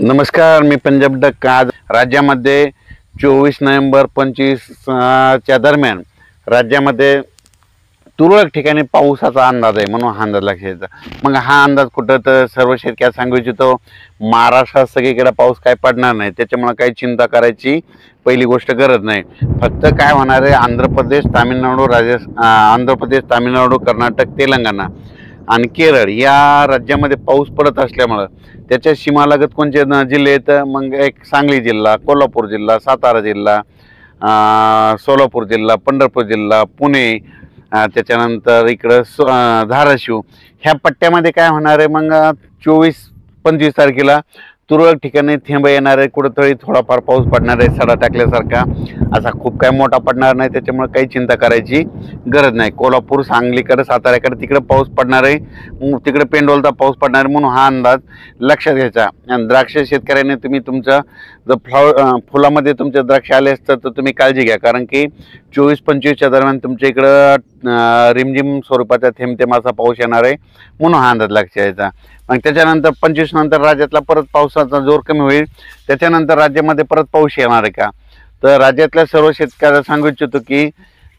नमस्कार, मी पंजाब डक। आज राज्यामध्ये 24 नोव्हेंबर 25 च्या दरम्यान राज्यामध्ये तुरळक ठिकाणी पावसाचा अंदाज आहे, म्हणून हा अंदाज लक्षात येतो। मग हा अंदाज कुठं तर सर्व शेतकऱ्यांना सांगू इच्छितो, महाराष्ट्रात सगळीकडे पाऊस काय पडणार नाही, त्याच्यामुळे काही चिंता करायची पहिली गोष्ट गरज नाही। फक्त काय होणार आहे, आंध्र प्रदेश, तामिळनाडू, कर्नाटक, तेलंगणा आणि केरळ या राज्यामध्ये पाऊस पडत असल्यामुळं त्याच्या सीमालगत कोणते जिल्हे आहेत, मग एक सांगली जिल्हा, कोल्हापूर जिल्हा, सातारा जिल्हा, सोलापूर जिल्हा, पंढरपूर जिल्हा, पुणे, त्याच्यानंतर इकडं धाराशिव ह्या पट्ट्यामध्ये काय होणार आहे, मग 24-25 तारखेला तुरळक ठिकाणी थेंब येणार आहे, कुठंतरी थोडाफार पाऊस पडणार आहे, सडा टाकल्यासारखा, असा खूप काय मोठा पडणार नाही, त्याच्यामुळे काही चिंता करायची गरज नाही। कोल्हापूर, सांगलीकडे, साताऱ्याकडे तिकडे पाऊस पडणार आहे, तिकडे पेंडोलचा पाऊस पडणार आहे, म्हणून हा अंदाज लक्षात घ्यायचा। आणि द्राक्ष शेतकऱ्यांनी तुम्ही तुमचं जर फुलामध्ये तुमचे द्राक्ष आले असतात तर तुम्ही काळजी घ्या, कारण की 24-25च्या दरम्यान तुमच्या इकडं रिमझिम स्वरूपाचा थेंबथेंबाचा पाऊस येणार आहे, म्हणून हा अंदाज लक्षात घ्यायचा। मग त्याच्यानंतर 25 नंतर राज्यातला परत पावसाचा जोर कमी होईल, त्याच्यानंतर राज्यामध्ये परत पाऊस येणार आहे का, तर राज्यातल्या सर्व शेतकऱ्यांना सांगू इच्छितो की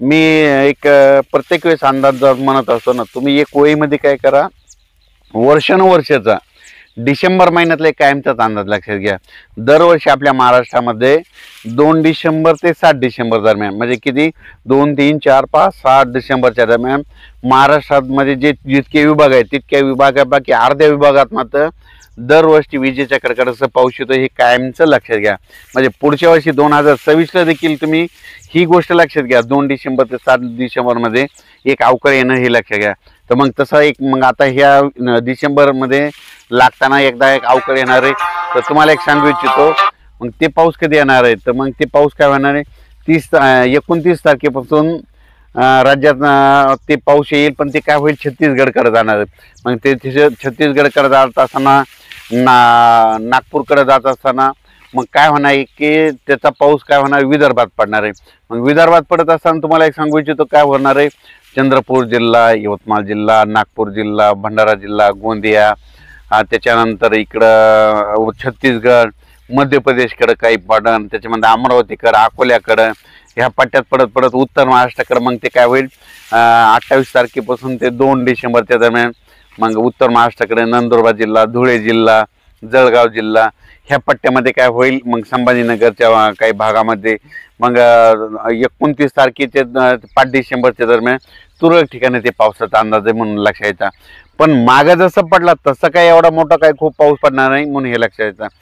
मी एक प्रत्येक वेळेस अंदाज जर म्हणत असतो ना, तुम्ही एक वहीमध्ये काय करा, वर्षानुवर्षाचा डिसेंबर महिन्यातला एक कायमचाच अंदाज लक्षात घ्या। दरवर्षी आपल्या महाराष्ट्रामध्ये 2 डिसेंबर ते 7 डिसेंबर दरम्यान, म्हणजे किती 2, 3, 4, 5, 7 डिसेंबरच्या दरम्यान महाराष्ट्रामध्ये जितके विभाग आहेत तितक्या विभागापैकी अर्ध्या विभागात मात्र दरवर्षी विजेच्या कडकडाटाचा पाऊस येतो, हे कायमचं लक्षात घ्या। म्हणजे पुढच्या वर्षी 2026ला देखील तुम्ही ही गोष्ट लक्षात घ्या, 2 डिसेंबर ते 7 डिसेंबरमध्ये एक अवकाळी येणं हे लक्षात घ्या। तर मग तसं मग आता ह्या डिसेंबरमध्ये लागताना एकदा एक अवकाळी येणार आहे, तर तुम्हाला एक सांगू इच्छितो, मग ते पाऊस कधी येणार आहे, तर मग ते पाऊस काय होणार आहे, 29 तारखेपासून राज्यात ते पाऊस येईल, पण ते काय होईल, छत्तीसगडकडे जाणार आहे। मग ते छत्तीसगडकडे जात असताना नागपूरकडे जात असताना मग काय होणार आहे की त्याचा पाऊस काय होणार, विदर्भात पडणार आहे। मग विदर्भात पडत असताना तुम्हाला एक सांगू इच्छितो काय होणार आहे, चंद्रपूर जिल्हा, यवतमाळ जिल्हा, नागपूर जिल्हा, भंडारा जिल्हा, गोंदिया, त्याच्यानंतर इकडं छत्तीसगड, मध्य प्रदेशकडे काही पडन, त्याच्यामध्ये अमरावतीकडं, अकोल्याकडं ह्या पट्ट्यात पडत पडत उत्तर महाराष्ट्राकडे मग ते काय होईल, 28 तारखेपासून ते 2 डिसेंबरच्या दरम्यान मग उत्तर महाराष्ट्राकडे नंदुरबार जिल्हा, धुळे जिल्हा, जळगाव जिल्हा ह्या पट्ट्यामध्ये काय होईल, मग संभाजीनगरच्या काही भागामध्ये मग 29 तारखेचे 5 डिसेंबरच्या दरम्यान तुरळक ठिकाणी ते पावसाचा अंदाज आहे, म्हणून लक्षात घ्यायचा। पण मागं जसं पडला तसं काय एवढा मोठा काय खूप पाऊस पडणार नाही, म्हणून हे लक्षात घ्यायचं।